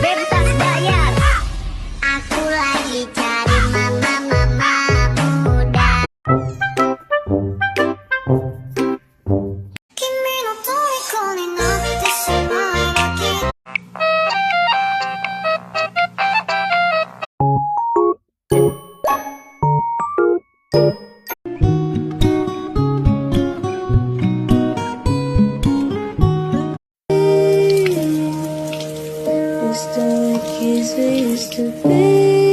Bebas bayar. Aku lagi cari mama muda. Kimi no toriko ni natte shimaru. Used to kiss we used to be.